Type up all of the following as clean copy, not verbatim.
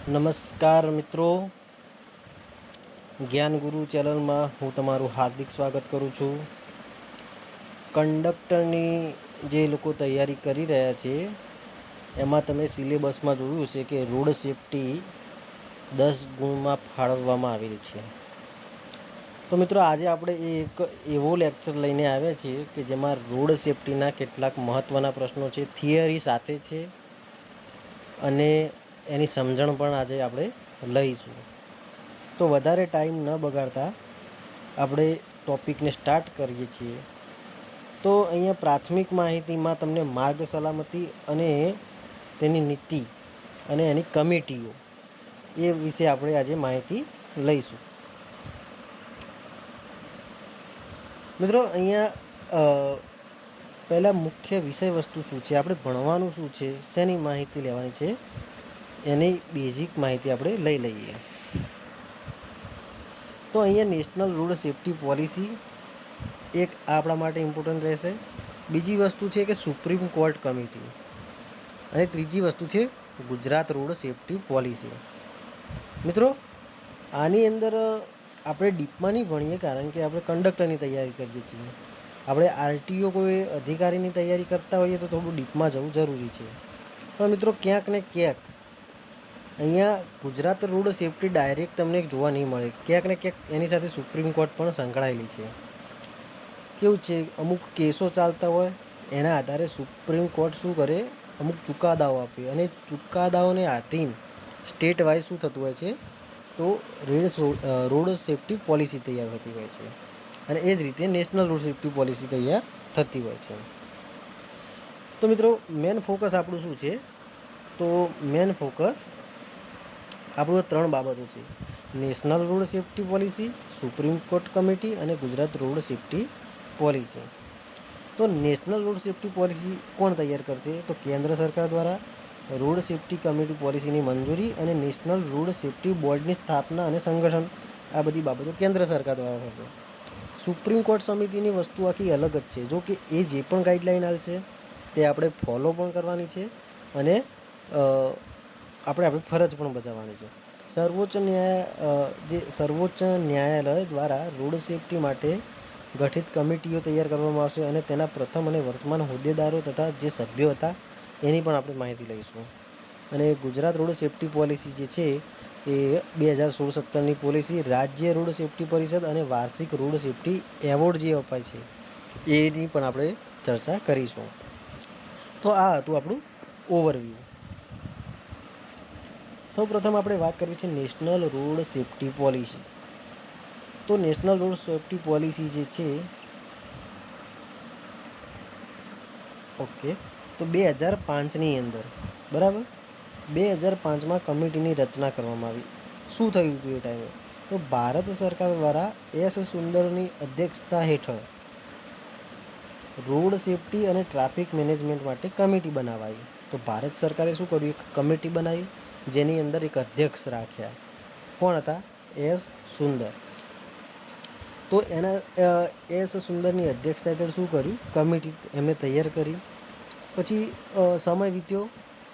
નમસ્કાર મિત્રો, જ્ઞાન ગુરુ ચેનલમાં હું તમારું હાર્દિક સ્વાગત કરું છું. કંડક્ટરની જે લોકો તૈયારી કરી રહ્યા છે એમાં તમે સિલેબસમાં જોયું છે કે રોડ સેફટી 10 ગુણમાં ફાળવવામાં આવેલી છે. તો મિત્રો આજે આપણે એક એવો લેક્ચર લઈને આવ્યા છીએ કે જેમાં રોડ સેફટીના કેટલાક મહત્ત્વના પ્રશ્નો છે, થિયરી સાથે છે અને એની સમજણ પણ આજે આપણે લઈશું. તો વધારે ટાઈમ ન બગાડતા આપણે ટૉપિકને સ્ટાર્ટ કરીએ છીએ. તો અહીંયા પ્રાથમિક માહિતીમાં તમને માર્ગ સલામતી અને તેની નીતિ અને એની કમિટીઓ એ વિશે આપણે આજે માહિતી લઈશું. મિત્રો અહીંયા પહેલાં મુખ્ય વિષય વસ્તુ શું છે, આપણે ભણવાનું શું છે, શેની માહિતી લેવાની છે, એની બેઝિક માહિતી આપણે લઈ લઈએ. તો અહીંયા નેશનલ રોડ સેફટી પોલિસી એક આપણા માટે ઇમ્પોર્ટન્ટ રહેશે. બીજી વસ્તુ છે કે સુપ્રીમ કોર્ટ કમિટી, અને ત્રીજી વસ્તુ છે ગુજરાત રોડ સેફટી પોલિસી. મિત્રો આની અંદર આપણે ડીપમાં નહીં ભણીએ કારણ કે આપણે કંડક્ટરની તૈયારી કરીએ છીએ. આપણે આરટીઓ કોઈ અધિકારીની તૈયારી કરતા હોઈએ તો થોડું ડીપમાં જવું જરૂરી છે. પણ મિત્રો ક્યાંક ને ક્યાંક અહીંયા ગુજરાત રોડ સેફટી ડાયરેક્ટ તમને જોવા નહીં મળે, ક્યાંક ને ક્યાંક એની સાથે સુપ્રીમ કોર્ટ પણ સંકળાયેલી છે. કેવું છે, અમુક કેસો ચાલતા હોય એના આધારે સુપ્રીમ કોર્ટ શું કરે, અમુક ચુકાદાઓ આપે અને ચુકાદાઓને આધીન સ્ટેટ વાઇઝ શું થતું હોય છે, તો રોડ સેફટી પોલિસી તૈયાર થતી હોય છે અને એ જ રીતે નેશનલ રોડ સેફટી પોલિસી તૈયાર થતી હોય છે. તો મિત્રો મેન ફોકસ આપણું શું છે, તો મેન ફોકસ આપણું 3 બાબતો છે: national road safety policy, supreme court committee અને ગુજરાત રોડ સેફટી પોલિસી. તો નેશનલ રોડ સેફટી પોલિસી કોણ તૈયાર કરશે, તો કેન્દ્ર સરકાર દ્વારા રોડ સેફટી કમિટી પોલિસીની મંજૂરી અને નેશનલ રોડ સેફટી બોર્ડની સ્થાપના અને સંગઠન, આ બધી બાબતો કેન્દ્ર સરકાર દ્વારા થશે. સુપ્રીમ કોર્ટ સમિતિની વસ્તુ આખી અલગ જ છે. જો કે એ જે પણ ગાઈડલાઈન આવશે તે આપણે ફોલો પણ કરવાની છે અને આપણે ફરજ પણ બજાવવાની છે. સર્વોચ્ચ ન્યાયાલય દ્વારા રોડ સેફટી માટે ગઠિત કમિટીઓ તૈયાર કરવામાં આવશે અને તેના પ્રથમ અને વર્તમાન હોદ્દેદારો તથા જે સભ્યો હતા એની પણ આપણે માહિતી લઈશું. અને ગુજરાત રોડ સેફટી પોલિસી જે છે એ 2016-17ની પોલિસી, રાજ્ય રોડ સેફટી પરિષદ અને વાર્ષિક રોડ સેફટી એવોર્ડ જે અપાય છે એની પણ આપણે ચર્ચા કરીશું. તો આ હતું આપણું ઓવરવ્યૂ. સૌ પ્રથમ આપણે વાત કરવી છે નેશનલ રોડ સેફટી પોલિસી. તો નેશનલ રોડ સેફટી પોલિસી જે છે, ઓકે, તો 2005ની અંદર, બરાબર, 2005માં કમિટીની રચના કરવામાં આવી. શું થયું હતું એ ટાઈમે, તો ભારત સરકાર દ્વારા એસ સુંદરની અધ્યક્ષતા હેઠળ રોડ સેફટી અને ટ્રાફિક મેનેજમેન્ટ માટે કમિટી બનાવાઈ. તો ભારત સરકારે શું કર્યું, એક કમિટી બનાવી જેની અંદર એક અધ્યક્ષ રાખ્યા. કોણ હતા, એસ સુંદર. તો એના એસ સુંદરની અધ્યક્ષતા હેઠળ શું કર્યું, કમિટી એમને તૈયાર કરી. પછી સમય વીત્યો.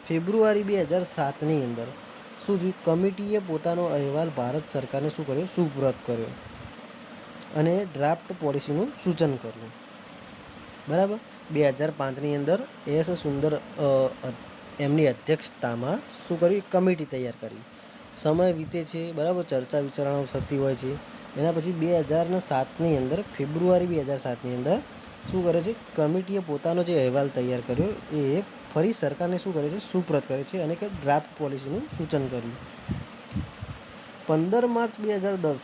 ફેબ્રુઆરી 2007ની અંદર શું થયું, કમિટીએ પોતાનો અહેવાલ ભારત સરકારને શું કર્યો, સુપરત કર્યો અને ડ્રાફ્ટ પોલિસીનું સૂચન કર્યું. બરાબર, 2005ની અંદર એસ સુંદર એમની અધ્યક્ષતામાં શું કર્યું, કમિટી તૈયાર કરી. સમય વીતે છે, બરાબર, ચર્ચા વિચારણાઓ થતી હોય છે. એના પછી 2007ની અંદર, ફેબ્રુઆરી 2007ની અંદર શું કરે છે, કમિટીએ પોતાનો જે અહેવાલ તૈયાર કર્યો એ ફરી સરકારને શું કરે છે, સુપરત કરે છે અને કે ડ્રાફ્ટ પોલિસીનું સૂચન કર્યું. 15 માર્ચ 2010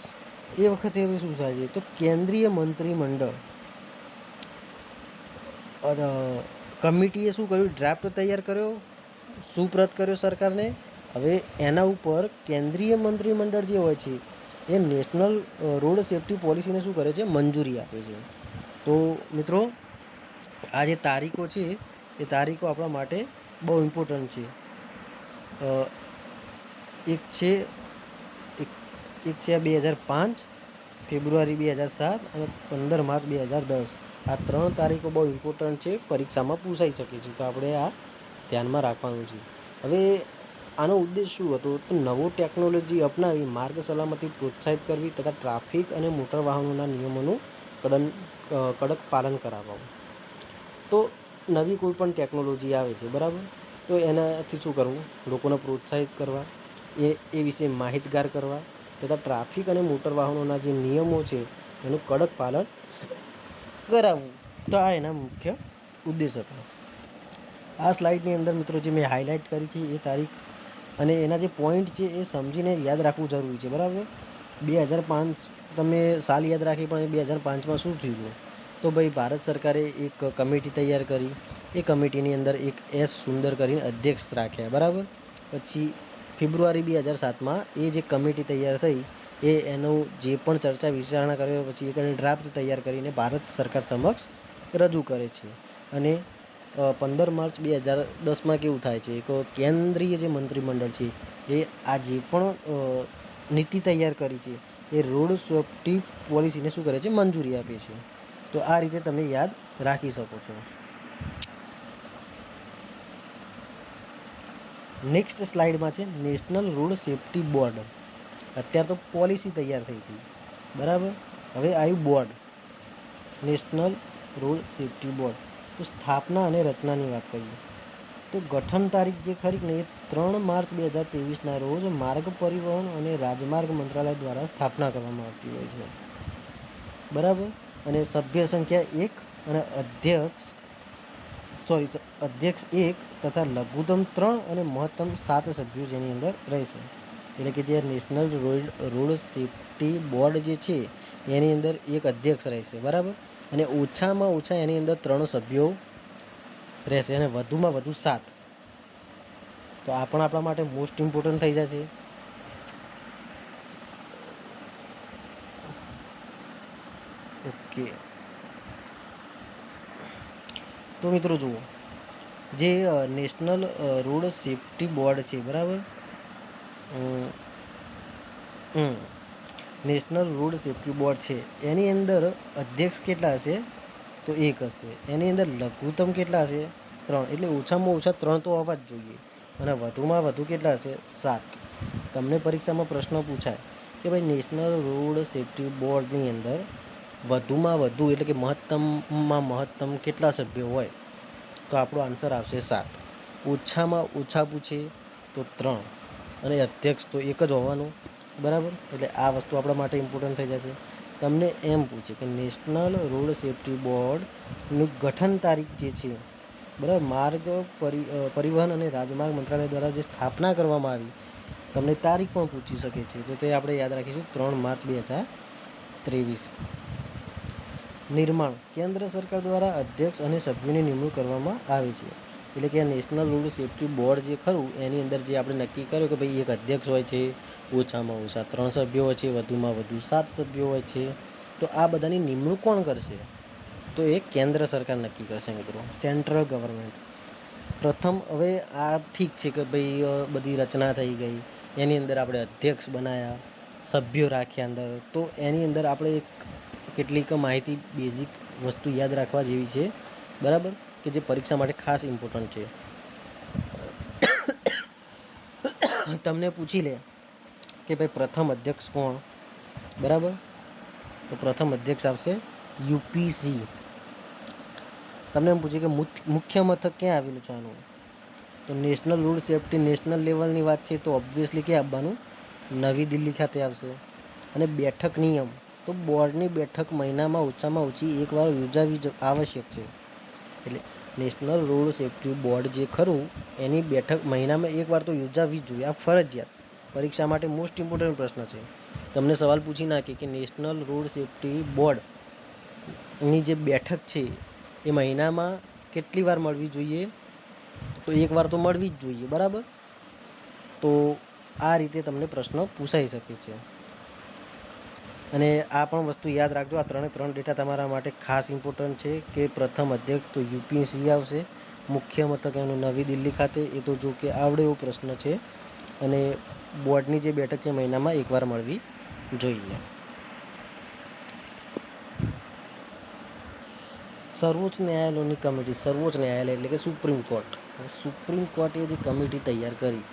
એ વખતે હવે શું થાય છે, તો કેન્દ્રીય મંત્રીમંડળ કમિટીએ શું કર્યું, ડ્રાફ્ટ તૈયાર કર્યો, સુપરત કર્યો સરકારને. હવે એના ઉપર કેન્દ્રીય મંત્રીમંડળ જે હોય છે એ નેશનલ રોડ સેફટી પોલિસીને શું કરે છે, મંજૂરી આપે છે. તો મિત્રો આ જે તારીખો છે એ તારીખો આપણા માટે બહુ ઇમ્પોર્ટન્ટ છે. એક છે 2005, ફેબ્રુઆરી 2007 અને 15 માર્ચ 2010. આ 3 તારીખો બહુ ઇમ્પોર્ટન્ટ છે, પરીક્ષામાં પૂછાઈ શકે છે, તો આપણે આ ધ્યાનમાં રાખવાનું છે. હવે આનો ઉદ્દેશ શું હતો? તો નવો ટેકનોલોજી અપનાવી માર્ગ સલામતી પ્રોત્સાહિત કરવી તથા ટ્રાફિક અને મોટર વાહનોના નિયમોનું કડક પાલન કરાવવું. તો નવી કોઈ પણ ટેકનોલોજી આવે છે, બરાબર, તો એનાથી શું કરવું? લોકોને પ્રોત્સાહિત કરવા, એ વિશે માહિતગાર કરવા તથા ટ્રાફિક અને મોટર વાહનોના જે નિયમો છે એનું કડક પાલન કરાવવું. તો આ એના મુખ્ય ઉદ્દેશ હતા. આ સ્લાઇડની અંદર મિત્રો જે મેં હાઇલાઇટ કરી છે એ તારીખ અને એના જે પોઈન્ટ છે એ સમજીને યાદ રાખવું જરૂરી છે, બરાબર. 2005 તમે સાલ યાદ રાખી, પણ 2005માં શું થયું? તો ભાઈ ભારત સરકારે એક કમિટી તૈયાર કરી. એ કમિટીની અંદર એક એસ સુંદર કરીને અધ્યક્ષ રાખ્યા, બરાબર. પછી ફેબ્રુઆરી 2007માં એ જે કમિટી તૈયાર થઈ એનું જે પણ ચર્ચા વિચારણા કર્યો પછી એક ડ્રાફ્ટ તૈયાર કરીને ભારત સરકાર સમક્ષ રજૂ કરે છે. અને 15 માર્ચ 2010માં કેવું થાય છે કે કેન્દ્રીય જે મંત્રીમંડળ છે એ આ જે પણ નીતિ તૈયાર કરી છે એ રોડ સેફ્ટી પોલિસીને શું કરે છે? મંજૂરી આપે છે. તો આ રીતે તમે યાદ રાખી શકો છો. નેક્સ્ટ સ્લાઇડમાં છે નેશનલ રોડ સેફ્ટી બોર્ડ. અત્યારે તો પોલિસી તૈયાર થઈ હતી, બરાબર. હવે આવ્યું board, national road safety board. તો સ્થાપના અને રચનાની વાત કરીએ તો ગઠન તારીખ જે ખરી ને એ 3 માર્ચ 2023ના રોજ માર્ગ પરિવહન અને રાજમાર્ગ મંત્રાલય દ્વારા સ્થાપના કરવામાં આવતી હોય છે, બરાબર. અને સભ્ય સંખ્યા 1 અને અધ્યક્ષ 1 તથા લઘુત્તમ 3 અને મહત્તમ 7 સભ્યો જેની અંદર રહેશે. એટલે કે જે નેશનલ રોડ સેફ્ટી બોર્ડ જે છે એની અંદર એક અધ્યક્ષ રહેશે, બરાબર. અને ઓછામાં ઓછા એની અંદર 3 સભ્યો રહેશે અને વધુમાં વધુ 7. તો આ પણ આપણા માટે મોસ્ટ ઇમ્પોર્ટન્ટ થઈ જશે. ઓકે, તો મિત્રો જુઓ, જે નેશનલ રોડ સેફ્ટી બોર્ડ છે, બરાબર. નેશનલ રોડ સેફ્ટી બોર્ડ છે એની અંદર અધ્યક્ષ કેટલા હશે? તો 1 હશે. એની અંદર લઘુત્તમ કેટલા હશે? 3. એટલે ઓછામાં ઓછા 3 તો આવવા જ જોઈએ. અને વધુમાં વધુ કેટલા હશે? 7. તમને પરીક્ષામાં પ્રશ્ન પૂછાય કે ભાઈ નેશનલ રોડ સેફ્ટી બોર્ડની અંદર વધુમાં વધુ એટલે કે મહત્તમમાં મહત્તમ કેટલા સભ્યો હોય? તો આપણો આન્સર આવશે 7. ઓછામાં ઓછા પૂછે તો 3 અને અધ્યક્ષ તો 1 જ હોવાનું, બરાબર. એટલે આ વસ્તુ આપણા માટે ઇમ્પોર્ટન્ટ થઈ જશે. તમને એમ પૂછે કે નેશનલ રોડ સેફ્ટી બોર્ડનું ગઠન તારીખ જે છે, બરાબર, માર્ગ પરિવહન અને રાજમાર્ગ મંત્રાલય દ્વારા જે સ્થાપના કરવામાં આવી, તમને તારીખ પણ પૂછી શકે છે. તો તે આપણે યાદ રાખીશું 3 માર્ચ 2023. નિર્માણ કેન્દ્ર સરકાર દ્વારા અધ્યક્ષ અને સભ્યોની નિમણૂક કરવામાં આવે છે. એટલે કે નેશનલ રોડ સેફ્ટી બોર્ડ જે ખરું એની અંદર જે આપણે નક્કી કર્યું કે ભાઈ એક અધ્યક્ષ હોય છે, ઓછામાં ઓછા 3 સભ્યો હોય છે, વધુમાં વધુ 7 સભ્યો હોય છે. તો આ બધાની નિમણૂક કોણ કરશે? તો એ કેન્દ્ર સરકાર નક્કી કરશે મિત્રો, સેન્ટ્રલ ગવર્મેન્ટ. પ્રથમ હવે આ ઠીક છે કે ભાઈ બધી રચના થઈ ગઈ, એની અંદર આપણે અધ્યક્ષ બનાવ્યા, સભ્યો રાખ્યા અંદર. તો એની અંદર આપણે કેટલીક માહિતી બેઝિક વસ્તુ યાદ રાખવા જેવી છે, બરાબર, કે જે પરીક્ષા માટે ખાસ ઇમ્પોર્ટન્ટ છે. તમને પૂછી લે કે ભાઈ પ્રથમ અધ્યક્ષ કોણ? બરાબર, તો પ્રથમ અધ્યક્ષ આવશે યુપીસી. તમને એમ પૂછે કે મુખ્ય મથક ક્યાં આવેલું છે આનું? તો નેશનલ રોડ સેફ્ટી નેશનલ લેવલની વાત છે તો ઓબ્વિયસલી ક્યાં આવવાનું? નવી દિલ્હી ખાતે આવશે. અને બેઠક નિયમ, તો બોર્ડની બેઠક મહિનામાં ઓછામાં ઓછી 1 વાર યોજાવી આવશ્યક છે. એટલે નેશનલ રોડ સેફ્ટી બોર્ડ જે ખરું એની બેઠક મહિનામાં 1 વાર તો યોજાવી જ જોઈએ, આ ફરજિયાત. પરીક્ષા માટે મોસ્ટ ઇમ્પોર્ટન્ટ પ્રશ્ન છે. તમને સવાલ પૂછી નાખે કે નેશનલ રોડ સેફ્ટી બોર્ડની જે બેઠક છે એ મહિનામાં કેટલી વાર મળવી જોઈએ? તો 1 વાર તો મળવી જ જોઈએ, બરાબર. તો આ રીતે તમને પ્રશ્ન પૂછાઈ શકે છે. અને આ પણ વસ્તુ યાદ રાખજો, આ 3 ડેટા તમારા માટે ખાસ ઇમ્પોર્ટન્ટ છે કે પ્રથમ અધ્યક્ષ તો યુપીસી આવશે, મુખ્ય મથક એનું નવી દિલ્હી ખાતે. એ તો જો કે આવડે એવો પ્રશ્ન છે. અને બોર્ડની જે બેઠક છે મહિનામાં 1 વાર મળવી જોઈએ. સર્વોચ્ચ ન્યાયાલયની કમિટી, સર્વોચ્ચ ન્યાયાલય એટલે કે સુપ્રીમ કોર્ટ. સુપ્રીમ કોર્ટે જે કમિટી તૈયાર કરી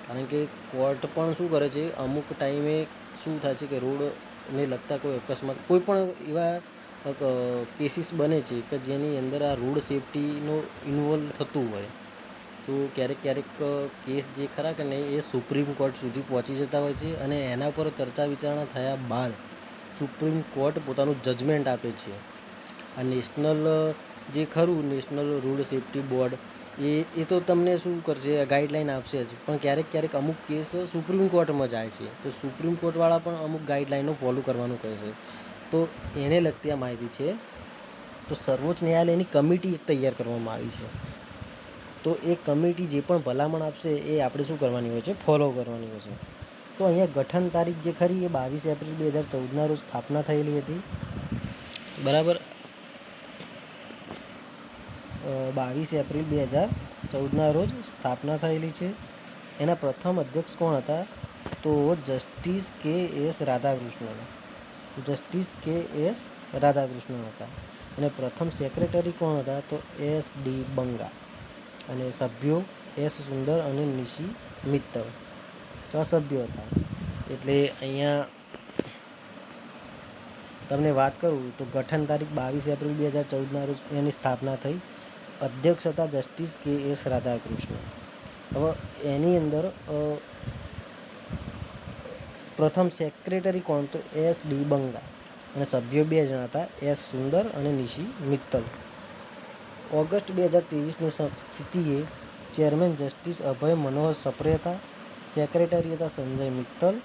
કારણ કે કોર્ટ પણ શું કરે છે, અમુક ટાઈમે શું થાય છે કે રોડને લગતા કોઈ અકસ્માત કોઈ પણ એવા કેસીસ બને છે કે જેની અંદર આ રોડ સેફટીનો ઇન્વોલ્વ થતું હોય, તો ક્યારેક કેસ જે ખરા કે નહીં એ સુપ્રીમ કોર્ટ સુધી પહોંચી જતા હોય છે અને એના પર ચર્ચા વિચારણા થયા બાદ સુપ્રીમ કોર્ટ પોતાનું જજમેન્ટ આપે છે. આ નેશનલ જે ખરું નેશનલ રોડ સેફટી બોર્ડ એ તો તમને શું કરશે, ગાઈડલાઈન આપશે જ, પણ ક્યારેક અમુક કેસ સુપ્રીમ કોર્ટમાં જાય છે, તો સુપ્રીમ કોર્ટવાળા પણ અમુક ગાઈડલાઈનો ફોલો કરવાનું કહે છે. તો એને લગતી આ માહિતી છે. તો સર્વોચ્ચ ન્યાયાલયની કમિટી તૈયાર કરવામાં આવી છે. તો એ કમિટી જે પણ ભલામણ આપશે એ આપણે શું કરવાની હોય છે, ફોલો કરવાની હોય છે. તો અહીંયા ગઠન તારીખ જે ખરી એ 22 એપ્રિલ 2014ના રોજ સ્થાપના થયેલી હતી. બરાબર, 22 એપ્રિલ 2014ના રોજ સ્થાપના થયેલી છે. એના પ્રથમ અધ્યક્ષ કોણ હતા, તો જસ્ટિસ કે.એસ. રાધાકૃષ્ણન હતા. અને પ્રથમ સેક્રેટરી કોણ હતા, તો એસ.ડી. બંગા. અને સભ્યો એસ. સુંદર અને નિશી મિત્તલ સભ્યો હતા. એટલે અહીંયા તમને વાત કરું તો ગઠન તારીખ 22 એપ્રિલ 2014ના રોજ એની સ્થાપના થઈ. અધ્યક્ષ હતા જસ્ટિસ કે.એસ. રાધાકૃષ્ણન. હવે એની અંદર પ્રથમ સેક્રેટરી કોણ, તો એસ.ડી. બંગા. અને સભ્યો 2 જણા હતા, એસ. સુંદર અને નિશી મિત્તલ. ઓગસ્ટ 2023ની સ્થિતિએ ચેરમેન જસ્ટિસ અભય મનોહર સપ્રે હતા. સેક્રેટરી હતા સંજય મિત્તલ.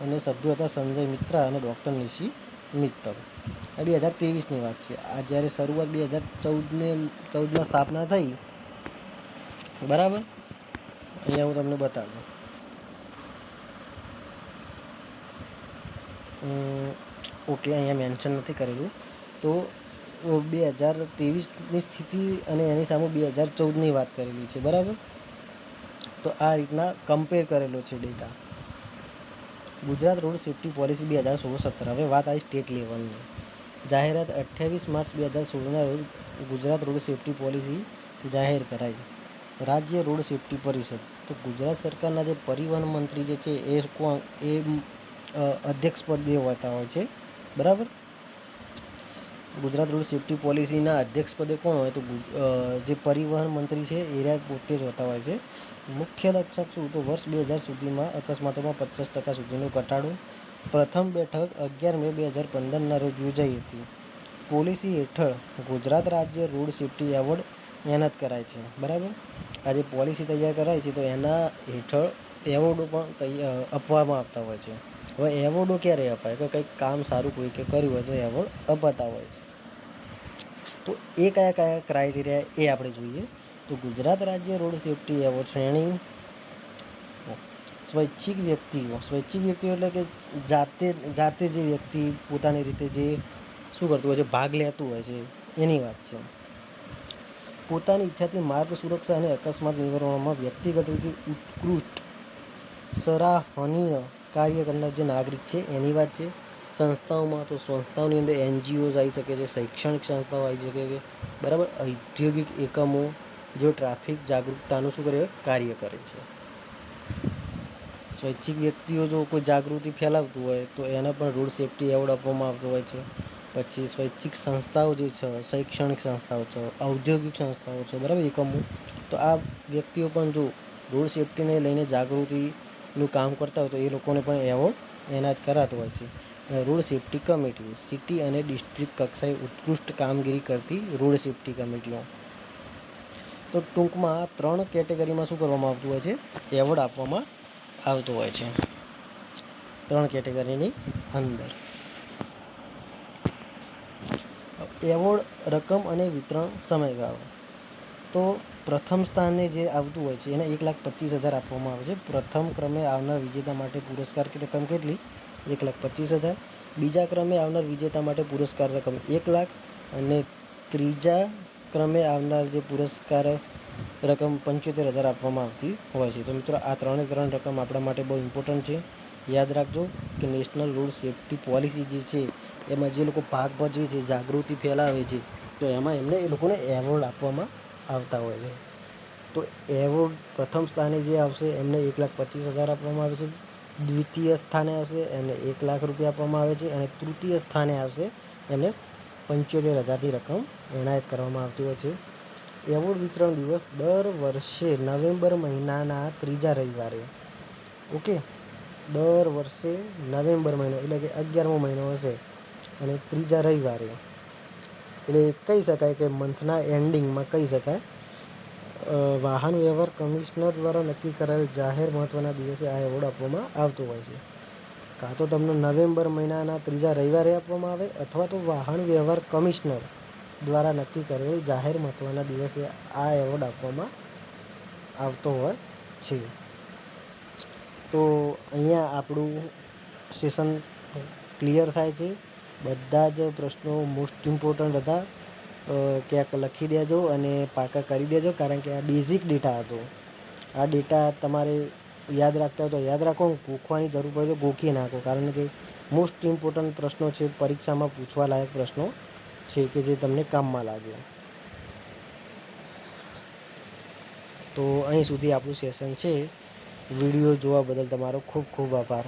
અને સભ્યો હતા સંજય મિત્રા અને ડૉક્ટર નિશી મિત્તલ. આ 2023ની વાત છે. આ જ્યારે શરૂઆત 2014માં સ્થાપના થઈ, બરાબર, અહીંયા હું તમને બતાડું. ઓકે, અહીંયા મેન્શન નથી કરેલું. તો 2023ની સ્થિતિ અને એની સામે 2014ની વાત કરેલી છે, બરાબર. તો આ રીતના કમ્પેર કરેલો છે data. Gujarat road safety policy 2016-17. હવે વાત આવી સ્ટેટ લેવલની. જાહેરાત 28 માર્ચ 2016ના રોજ ગુજરાત રોડ સેફટી પોલિસી જાહેર કરાઈ. રાજ્ય રોડ સેફટી પરિષદ. તો ગુજરાત સરકારના જે પરિવહન મંત્રી જે છે એ અધ્યક્ષ પદે હોતા હોય છે, બરાબર. ગુજરાત રોડ સેફટી પોલિસીના અધ્યક્ષ પદે કોણ હોય, તો જે પરિવહન મંત્રી છે એ પોતે જ હોતા હોય છે. મુખ્ય લક્ષ્ય શું, તો વર્ષ 2000 સુધીમાં અકસ્માતોમાં 50% સુધીનો ઘટાડો. પ્રથમ બેઠક 11 મે 2015ના રોજ યોજાઈ હતી. પોલિસી હેઠળ ગુજરાત રાજ્ય રોડ સેફટી એવોર્ડ એનાયત કરાય છે, બરાબર. આ જે પોલિસી તૈયાર કરાય છે તો એના હેઠળ એવોર્ડો પણ આપવામાં આવતા હોય છે. હવે એવોર્ડો ક્યારે અપાય, કે કંઈક કામ સારું કોઈ કે કર્યું હોય તો એવોર્ડ અપાતા હોય છે. તો એ કયા ક્રાઇટેરિયા એ આપણે જોઈએ. તો ગુજરાત રાજ્ય રોડ સેફટી એવોર્ડ શ્રેણી સ્વૈચ્છિક વ્યક્તિઓ એટલે કે જાતે જે વ્યક્તિ પોતાની રીતે જે શું કરતું હોય છે, ભાગ લેતું હોય છે, એની વાત છે. પોતાની ઈચ્છાથી માર્ગ સુરક્ષા અને અકસ્માત નિવારણમાં વ્યક્તિગત રીતે ઉત્કૃષ્ટ સરાહનીય કાર્ય કરનાર જે નાગરિક છે એની વાત છે. સંસ્થાઓમાં, તો સંસ્થાઓની અંદર NGOs આવી શકે છે, શૈક્ષણિક સંસ્થાઓ આવી શકે છે, બરાબર. ઔદ્યોગિક એકમો જે ટ્રાફિક જાગૃતતાનું શું કરે, કાર્ય કરે છે. સ્વૈચ્છિક વ્યક્તિઓ જો કોઈ જાગૃતિ ફેલાવતું હોય તો એને પણ રોડ સેફટી એવોર્ડ આપવામાં આવતો હોય છે. પછી સ્વૈચ્છિક સંસ્થાઓ જે છે, શૈક્ષણિક સંસ્થાઓ છે, ઔદ્યોગિક સંસ્થાઓ છે, બરાબર, એકમો, તો આ વ્યક્તિઓ પણ જો રોડ સેફટીને લઈને જાગૃતિનું કામ કરતા હોય તો એ લોકોને પણ એવોર્ડ એનાયત કરાતો હોય છે. રોડ સેફટી કમિટી, સિટી અને ડિસ્ટ્રિક્ટ કક્ષાએ ઉત્કૃષ્ટ કામગીરી કરતી રોડ સેફટી કમિટીઓ. તો ટૂંકમાં 3 કેટેગરીમાં શું કરવામાં આવતું હોય છે, એવોર્ડ આપવામાં આવતો હોય છે. 3 કેટેગરીની અંદર એવોર્ડ રકમ અને વિતરણ સમયગાળો. તો પ્રથમ સ્થાને જે આવતું હોય છે એને 1,25,000 આપવામાં આવે છે. પ્રથમ ક્રમે આવનાર વિજેતા માટે પુરસ્કાર રકમ કેટલી, 1,25,000. બીજા ક્રમે આવનાર વિજેતા માટે પુરસ્કાર રકમ 1,00,000. અને ત્રીજા ક્રમે આવનાર જે પુરસ્કાર રકમ 75,000 આપવામાં આવતી હોય છે. તો મિત્રો આ 3 રકમ આપણા માટે બહુ ઇમ્પોર્ટન્ટ છે. યાદ રાખજો કે નેશનલ રોડ સેફટી પોલિસી જે છે એમાં જે લોકો ભાગ ભજવે છે, જાગૃતિ ફેલાવે છે, તો એમાં એ લોકોને એવોર્ડ આપવામાં આવતા હોય છે. તો એવોર્ડ પ્રથમ સ્થાને જે આવશે એમને 1,25,000 આપવામાં આવે છે, દ્વિતીય સ્થાને આવશે એમને 1 લાખ રૂપિયા આપવામાં આવે છે, અને તૃતીય સ્થાને આવશે એમને 75,000ની રકમ એનાયત કરવામાં આવતી હોય છે. એવોર્ડ વિતરણ દિવસ દર વર્ષે નવેમ્બર મહિનાના ત્રીજા રવિવારે, ઓકે, દર વર્ષે નવેમ્બર મહિનો એટલે કે 11મો મહિનો હશે અને ત્રીજા રવિવારે, એટલે કહી શકાય કે મંથના એન્ડિંગમાં કહી શકાય વાહન વ્યવહાર કમિશનર દ્વારા નક્કી કરાયેલ જાહેર મહત્ત્વના દિવસે આ એવોર્ડ આપવામાં આવતો હોય છે. કાં તો તમને નવેમ્બર મહિનાના ત્રીજા રવિવારે આપવામાં આવે અથવા તો વાહન વ્યવહાર કમિશનર દ્વારા નક્કી કરેલ જાહેર મહત્ત્વના દિવસે આ એવોર્ડ આપવામાં આવતો હોય છે. તો અહીંયા આપણું સેશન ક્લિયર થાય છે. બધા જ પ્રશ્નો મોસ્ટ ઇમ્પોર્ટન્ટ હતા. ક્યાંક લખી દેજો અને પાકા કરી દેજો, કારણ કે આ બેઝિક ડેટા હતો. આ ડેટા તમારે યાદ રાખતા હોય તો યાદ રાખો, ગોખવાની જરૂર પડે તો ગોખી નાખો, કારણ કે મોસ્ટ ઇમ્પોર્ટન્ટ પ્રશ્નો છે, પરીક્ષામાં પૂછવા લાયક પ્રશ્નો છે કે જે તમને કામમાં લાગે. તો અહીં સુધી આપણું સેશન છે. વિડીયો જોવા બદલ તમારો ખૂબ ખૂબ આભાર.